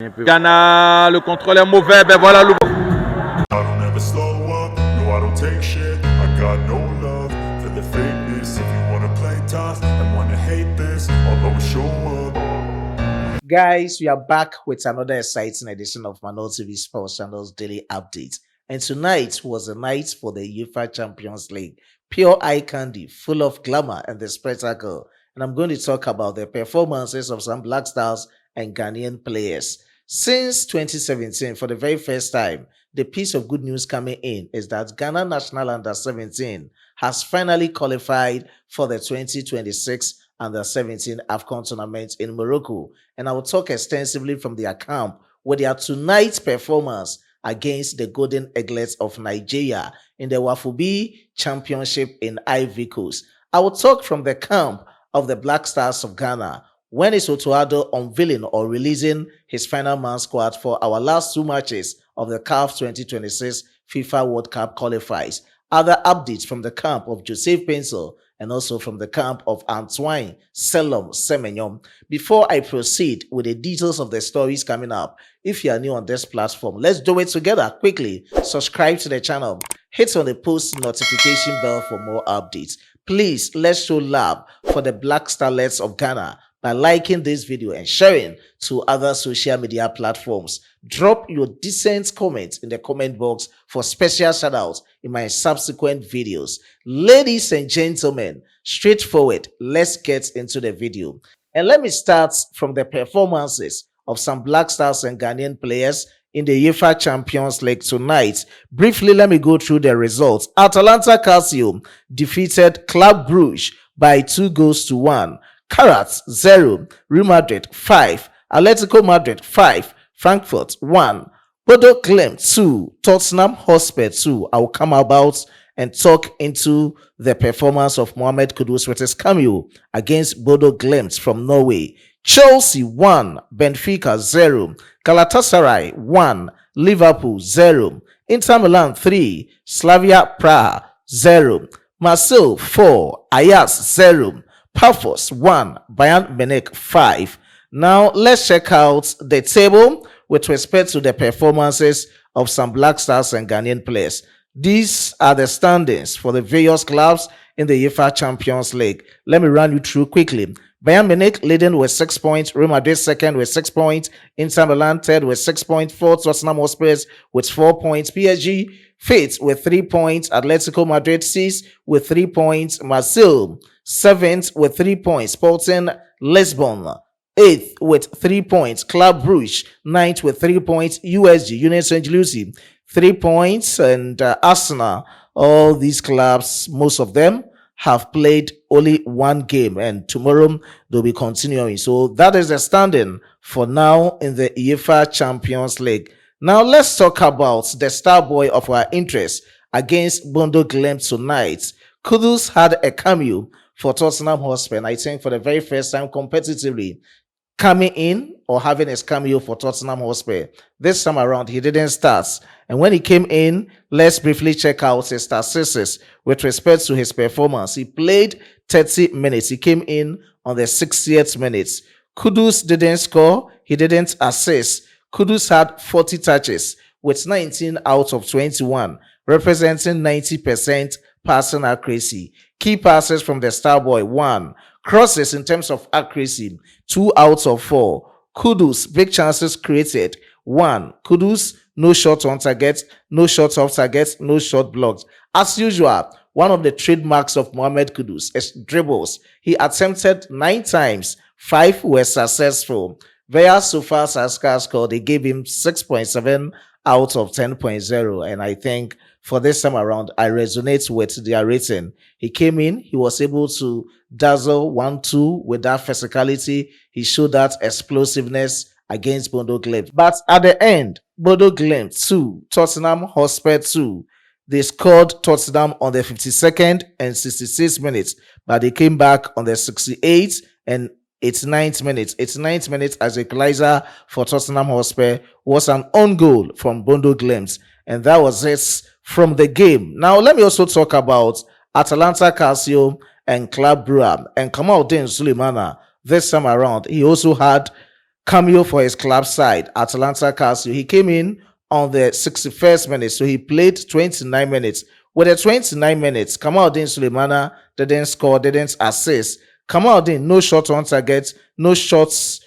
Ghana, le contrôle est mauvais, ben voilà le... I don't ever slow up, no I don't take shit. I got no love for the fakeness. If you wanna play tough and wanna hate this, I'll always show up. Guys, we are back with another exciting edition of Mano TV Sports Channel's daily update. And tonight was a night for the UEFA Champions League. Pure eye candy, full of glamour and the spectacle. And I'm going to talk about the performances of some Black Stars and Ghanaian players. Since 2017, for the very first time, the piece of good news coming in is that Ghana National Under-17 has finally qualified for the 2026 Under-17 AFCON tournament in Morocco. And I will talk extensively from their camp with their tonight's performance against the Golden Eaglets of Nigeria in the Wafubi Championship in Ivory Coast. I will talk from the camp of the Black Stars of Ghana. When is Otto unveiling or releasing his final man squad for our last two matches of the CAF 2026 FIFA World Cup qualifiers? Other updates from the camp of Joseph Paintsil and also from the camp of Antoine Semenyo. Before I proceed with the details of the stories coming up, if you are new on this platform, let's do it together quickly. Subscribe to the channel, hit on the post notification bell for more updates. Please, let's show love for the Black Starlets of Ghana by liking this video and sharing to other social media platforms. Drop your decent comments in the comment box for special shoutouts in my subsequent videos. Ladies and gentlemen, straightforward, let's get into the video. And let me start from the performances of some Black Stars and Ghanaian players in the UEFA Champions League tonight. Briefly, let me go through the results. Atalanta Calcio defeated Club Brugge by 2-1. Carats 0, Real Madrid 5, Atletico Madrid 5, Frankfurt 1, Bodø Glimt 2, Tottenham Hotspur 2. I will come about and talk into the performance of Mohammed Kudus with his Cameo against Bodø Glimt from Norway. Chelsea 1, Benfica 0, Galatasaray 1, Liverpool 0, Inter Milan 3, Slavia Praha 0, Marseille 4, Ajax 0, Pafos 1, Bayern Munich 5. Now let's check out the table with respect to the performances of some Black Stars and Ghanaian players. These are the standings for the various clubs in the UEFA Champions League. Let me run you through quickly. Bayern Munich leading with 6 points, Real Madrid second with 6 points, Inter Milan third with 6 points, fourth Tottenham Hotspur with 4 points, PSG fifth with 3 points, Atletico Madrid sixth with 3 points, Marseille seventh with 3 points, Sporting Lisbon 8th with 3 points, Club Brugge 9th with 3 points, USG Union St. Lucie 3 points, and Arsenal. All these clubs, most of them have played only one game, and tomorrow they'll be continuing. So that is the standing for now in the UEFA Champions League. Now let's talk about the star boy of our interest against Bodø Glimt tonight. Kudus had a cameo for Tottenham Hotspur, and I think for the very first time competitively coming in or having his cameo for Tottenham Hotspur. This time around, he didn't start. And when he came in, let's briefly check out his statistics with respect to his performance. He played 30 minutes. He came in on the 60th minute. Kudus didn't score. He didn't assist. Kudus had 40 touches with 19 out of 21, representing 90% passing accuracy. Key passes from the star boy 1. Crosses in terms of accuracy 2 out of 4. Kudus, big chances created 1. Kudus, no shot on target, no shot off target, no shot blocked. As usual, one of the trademarks of Mohammed Kudus is dribbles. He attempted 9 times, 5 were successful. Via so far Saska scored, they gave him 6.7 out of 10.0, and I think for this time around, I resonate with their rating. He came in, he was able to dazzle 1-2 with that physicality. He showed that explosiveness against Bodø Glimt. But at the end, Bodø Glimt 2, Tottenham Hotspur 2. They scored Tottenham on the 52nd and 66th minutes, but they came back on the 68th and 89th minute. 89th minute as equalizer for Tottenham Hotspur was an own goal from Bodø Glimt, and that was it from the game. Now let me also talk about Atalanta Calcio and Club Brugge and Kamaldeen Sulemana. This time around, he also had Cameo for his club side, Atalanta Castle. He came in on the 61st minute, so he played 29 minutes. With the 29 minutes, Kamaldeen Sulemana didn't score, didn't assist. Kamaldeen, no shot on target, no shots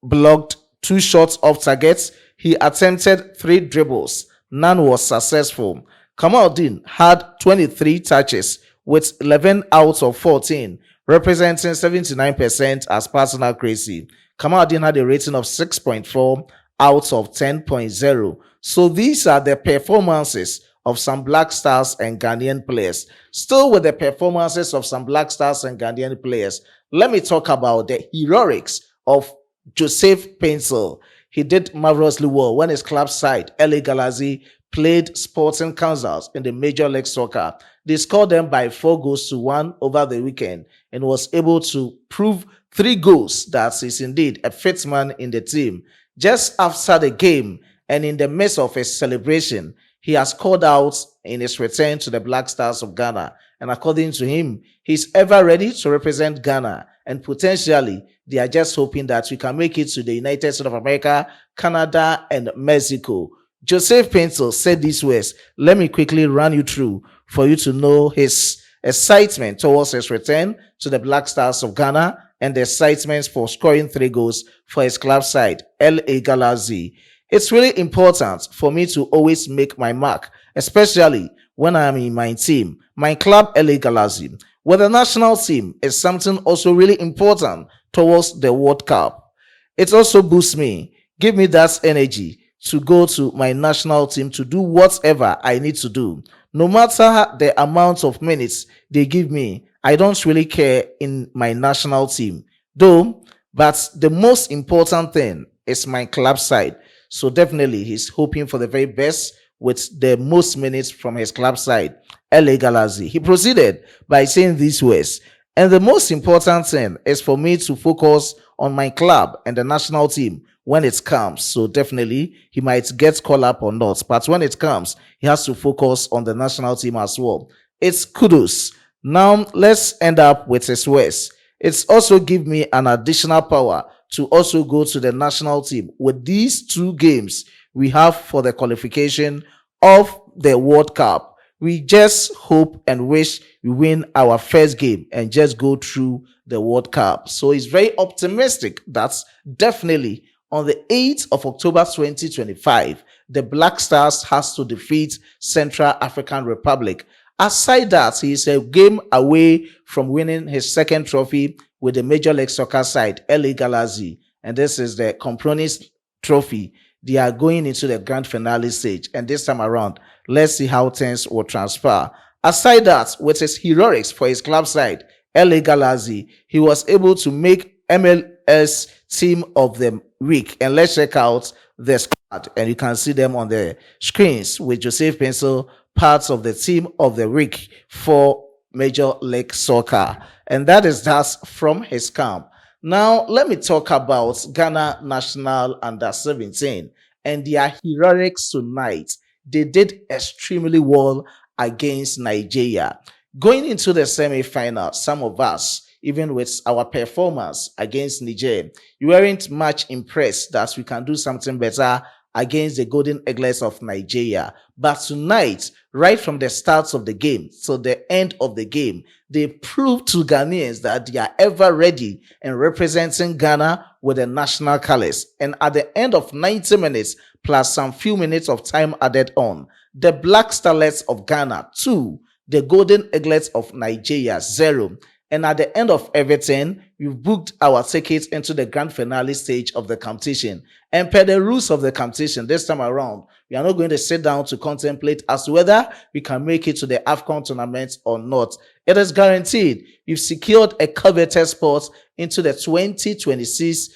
blocked, 2 shots off target. He attempted 3 dribbles. None was successful. Kamaldeen had 23 touches with 11 out of 14, representing 79% as personal crazy. Kamaldeen had a rating of 6.4 out of 10.0. So these are the performances of some Black Stars and Ghanaian players. Still with the performances of some Black Stars and Ghanaian players, let me talk about the heroics of Joseph Paintsil. He did marvelously well when his club side, LA Galaxy, played Sporting Kansas in the Major League Soccer. They scored them by 4-1 over the weekend and was able to prove 3 goals that is indeed a fit man in the team. Just after the game and in the midst of his celebration, he has called out in his return to the Black Stars of Ghana. And according to him, he's ever ready to represent Ghana. And potentially, they are just hoping that we can make it to the United States of America, Canada, and Mexico. Joseph Paintsil said these words. Let me quickly run you through for you to know his excitement towards his return to the Black Stars of Ghana and the excitement for scoring 3 goals for his club side, LA Galaxy. It's really important for me to always make my mark, especially when I am in my team, my club, LA Galaxy. With the national team is something also really important towards the World Cup. It also boosts me, give me that energy to go to my national team to do whatever I need to do. No matter the amount of minutes they give me, I don't really care in my national team, though, but the most important thing is my club side. So definitely he's hoping for the very best with the most minutes from his club side, LA Galaxy. He proceeded by saying these words, and the most important thing is for me to focus on my club and the national team when it comes. So definitely he might get called up or not, but when it comes, he has to focus on the national team as well. It's Kudus. Now let's end up with his words. It's also give me an additional power to also go to the national team. With these 2 games we have for the qualification of the World Cup, we just hope and wish we win our first game and just go through the World Cup. So he's very optimistic that definitely on the 8th of October 2025, the Black Stars has to defeat Central African Republic. Aside that, he is a game away from winning his second trophy with the Major League Soccer side, LA Galaxy. And this is the Compromise Trophy. They are going into the grand finale stage. And this time around, let's see how things will transpire. Aside that, with his heroics for his club side, LA Galaxy, he was able to make MLS Team of the Week. And let's check out the squad. And you can see them on the screens with Joseph Paintsil, parts of the Team of the Week for Major League Soccer. And that is just from his camp. Now, let me talk about Ghana National Under-17 and their heroics tonight. They did extremely well against Nigeria. Going into the semi-final, some of us, even with our performance against Niger, you weren't much impressed that we can do something better against the Golden Eaglets of Nigeria. But tonight, right from the start of the game to the end of the game, they proved to Ghanaians that they are ever ready and representing Ghana with the national colors. And at the end of 90 minutes, plus some few minutes of time added on, the Black Starlets of Ghana 2, the Golden Eaglets of Nigeria 0. And at the end of everything, we've booked our tickets into the grand finale stage of the competition. And per the rules of the competition, this time around, we are not going to sit down to contemplate as to whether we can make it to the AFCON tournament or not. It is guaranteed we've secured a coveted spot into the 2026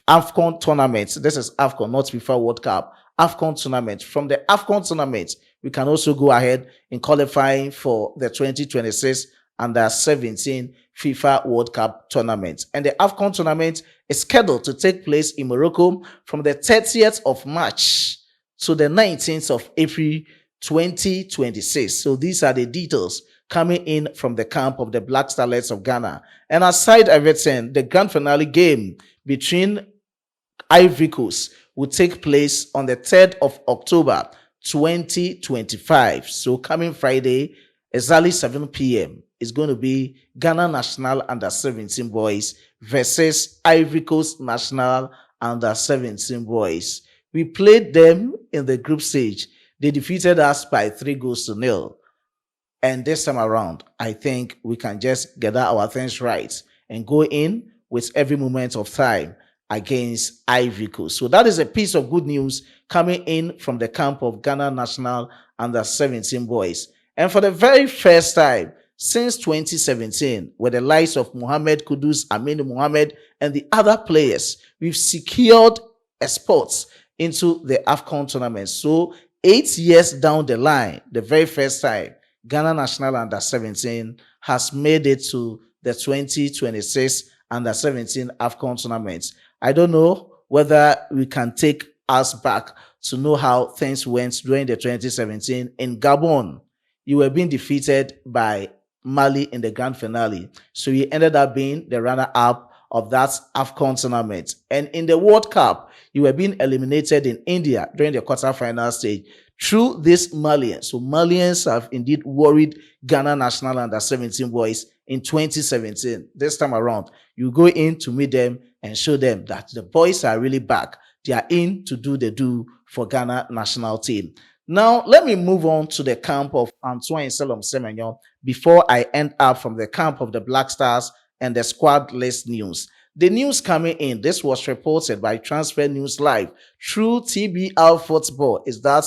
AFCON tournament. This is AFCON, not FIFA World Cup. AFCON tournament. From the AFCON tournament, we can also go ahead in qualifying for the 2026 Under-17 FIFA World Cup tournament. And the AFCON tournament is scheduled to take place in Morocco from the 30th of March to the 19th of April 2026. So these are the details coming in from the camp of the Black Starlets of Ghana. And aside everything, the grand finale game between Ivory Coast will take place on the 3rd of October 2025. So coming Friday, exactly 7 p.m. is going to be Ghana National Under-17 boys versus Ivory Coast National Under-17 boys. We played them in the group stage. They defeated us by 3-0. And this time around, I think we can just gather our things right and go in with every moment of time against Ivory Coast. So that is a piece of good news coming in from the camp of Ghana National Under-17 boys. And for the very first time since 2017, with the likes of Mohammed Kudus, Amin Mohammed, and the other players, we've secured a spot into the AFCON tournament. So 8 years down the line, the very first time, Ghana National Under-17 has made it to the 2026 Under-17 AFCON tournament. I don't know whether we can take us back to know how things went during the 2017 in Gabon. You were being defeated by Mali in the grand finale. So you ended up being the runner-up of that AFCON tournament. And in the World Cup, you were being eliminated in India during the quarterfinal stage through this Malians. So Malians have indeed worried Ghana National Under-17 boys in 2017. This time around, you go in to meet them and show them that the boys are really back. They are in to do the do for Ghana national team. Now, let me move on to the camp of Antoine Semenyo before I end up from the camp of the Black Stars and the squad list news. The news coming in, this was reported by Transfer News Live through TBL Football, is that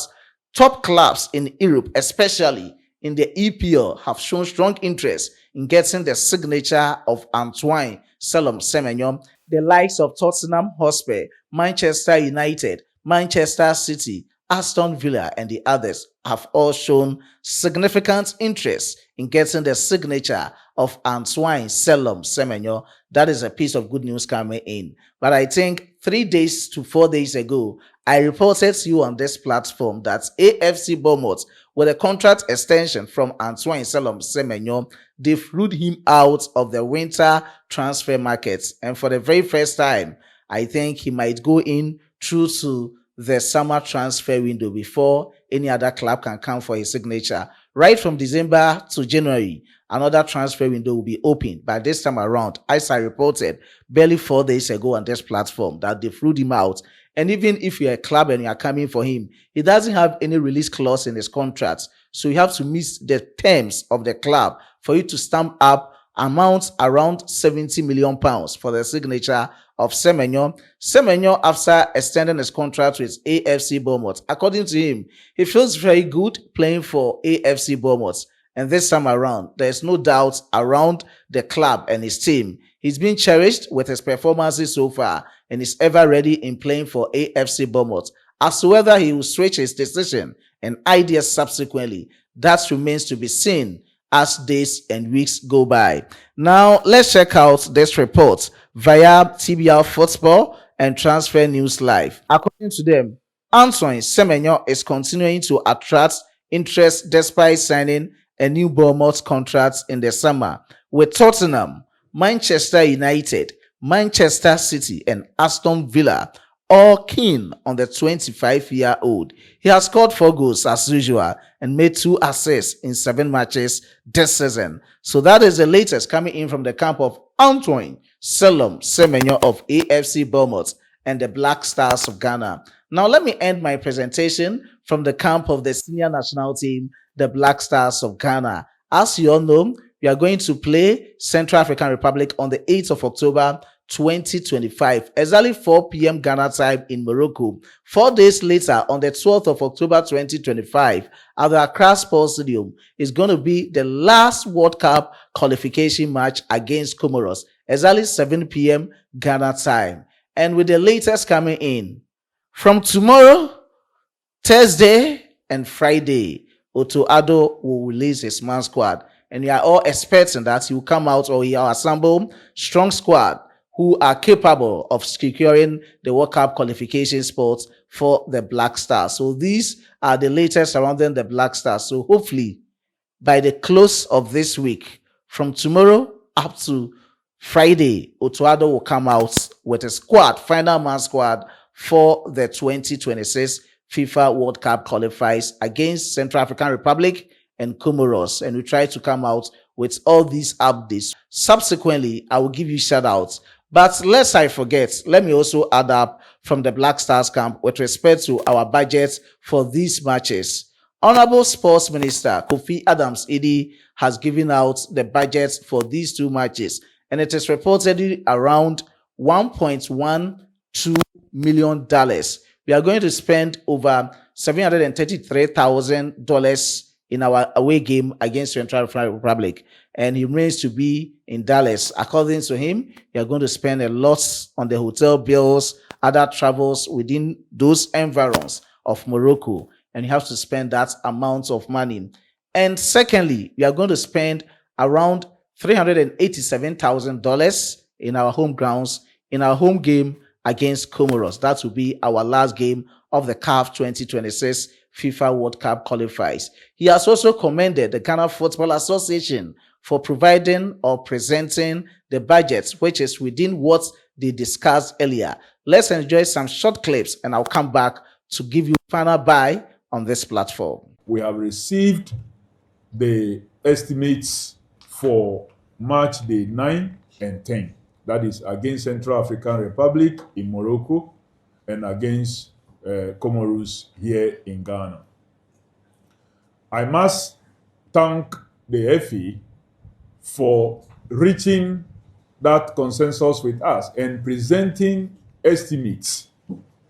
top clubs in Europe, especially in the EPL, have shown strong interest in getting the signature of Antoine Semenyo. The likes of Tottenham Hotspur, Manchester United, Manchester City, Aston Villa, and the others have all shown significant interest in getting the signature of Antoine Semenyo. That is a piece of good news coming in. But I think 3 days to 4 days ago, I reported to you on this platform that AFC Bournemouth, with a contract extension from Antoine Semenyo, they've ruled him out of the winter transfer markets. And for the very first time, I think he might go in through to the summer transfer window before any other club can come for his signature. Right from December to January, another transfer window will be open. But this time around, as I reported barely 4 days ago on this platform, that they've ruled him out. And even if you're a club and you are coming for him, he doesn't have any release clause in his contract. So you have to meet the terms of the club for you to stamp up amounts around £70 million for the signature of Semenyo. Semenyo, after extending his contract with AFC Bournemouth, according to him, he feels very good playing for AFC Bournemouth. And this time around, there's no doubt around the club and his team. He's been cherished with his performances so far and is ever ready in playing for AFC Bournemouth. As to whether he will switch his decision and ideas subsequently, that remains to be seen as days and weeks go by. Now, let's check out this report via TBL Football and Transfer News Live. According to them, Antoine Semenyo is continuing to attract interest despite signing a new Bournemouth contract in the summer with Tottenham, Manchester United, Manchester City, and Aston Villa all keen on the 25-year-old. He has scored 4 goals as usual and made 2 assists in 7 matches this season. So that is the latest coming in from the camp of Antoine Semenyo of AFC Bournemouth and the Black Stars of Ghana. Now let me end my presentation from the camp of the senior national team, the Black Stars of Ghana. As you all know, we are going to play Central African Republic on the 8th of October 2025, exactly 4 p.m. Ghana time in Morocco. 4 days later, on the 12th of October 2025, at the Accra Sports Stadium, is going to be the last World Cup qualification match against Comoros, exactly 7 p.m. Ghana time. And with the latest coming in, from tomorrow, Thursday, and Friday, Otto will release his man squad. And we are all expecting that he will come out or he will assemble strong squad who are capable of securing the World Cup qualification spots for the Black Stars. So these are the latest surrounding the Black Stars. So hopefully by the close of this week, from tomorrow up to Friday, Otto will come out with a squad, final man squad for the 2026 FIFA World Cup qualifiers against Central African Republic and Comoros. And we try to come out with all these updates. Subsequently, I will give you shout outs. But lest I forget, let me also add up from the Black Stars camp with respect to our budget for these matches. Honorable Sports Minister Kofi Adams-Eddy has given out the budget for these two matches, and it is reportedly around $1.12 million. We are going to spend over $733,000 in our away game against Central African Republic, and he remains to be in Dallas. According to him, you are going to spend a lot on the hotel bills, other travels within those environs of Morocco, and you have to spend that amount of money. And secondly, we are going to spend around $387,000 in our home grounds in our home game against Comoros. That will be our last game of the CAF 2026 FIFA World Cup qualifiers. He has also commended the Ghana Football Association for providing or presenting the budget, which is within what they discussed earlier. Let's enjoy some short clips and I'll come back to give you final buy on this platform. We have received the estimates for match day 9 and 10. That is against Central African Republic in Morocco and against Comoros here in Ghana. I must thank the FA for reaching that consensus with us and presenting estimates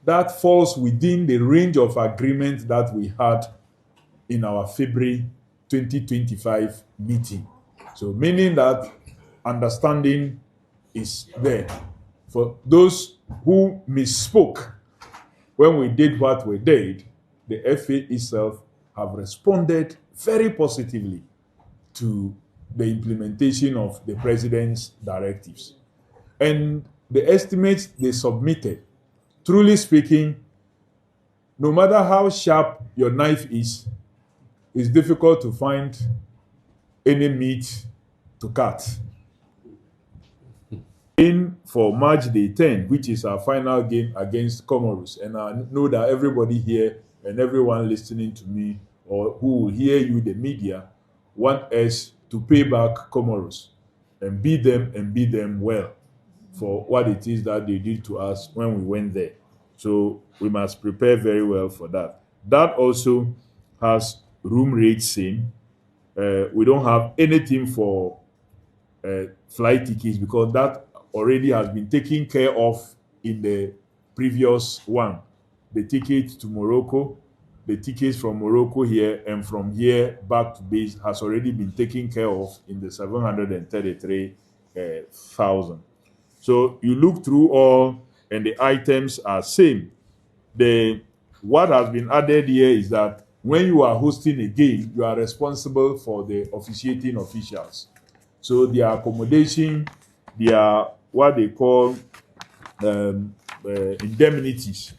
that falls within the range of agreement that we had in our February 2025 meeting. So meaning that understanding is there. For those who misspoke when we did what we did, the FA itself have responded very positively to the implementation of the president's directives. And the estimates they submitted, truly speaking, no matter how sharp your knife is, it's difficult to find any meat to cut. In for March day 10, which is our final game against Comoros, and I know that everybody here and everyone listening to me or who will hear you, the media, want us to pay back Comoros and beat them well for what it is that they did to us when we went there. So we must prepare very well for that. That also has room rates same. We don't have anything for flight tickets because that already has been taken care of in the previous one. The ticket to Morocco, the tickets from Morocco here and from here back to base has already been taken care of in the 733,000. So you look through all and the items are same. What has been added here is that when you are hosting a game, you are responsible for the officiating officials. So their accommodation, their what they call indemnities,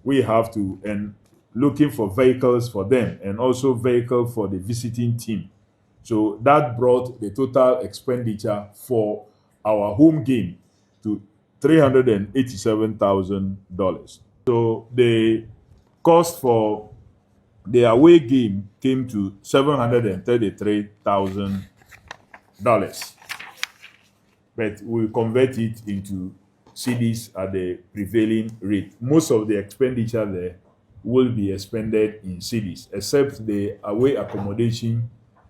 we have to, and looking for vehicles for them and also vehicle for the visiting team. So that brought the total expenditure for our home game to $387,000. So the cost for the away game came to $733,000. But we convert it into cedis at the prevailing rate. Most of the expenditure there will be expended in cedis, except the away accommodation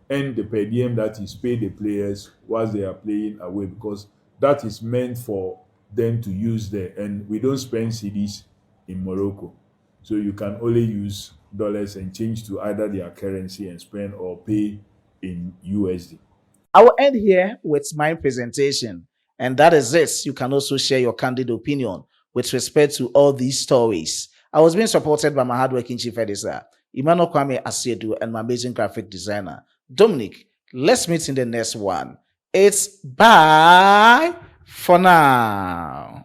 and the per diem that is paid the players whilst they are playing away, because that is meant for them to use there. And we don't spend cedis in Morocco. So you can only use dollars and change to either their currency and spend or pay in USD. I will end here with my presentation, and that is it. You can also share your candid opinion with respect to all these stories. I was being supported by my hardworking chief editor, Emmanuel Kwame Asiedu, and my amazing graphic designer, Dominic. Let's meet in the next one. It's bye for now.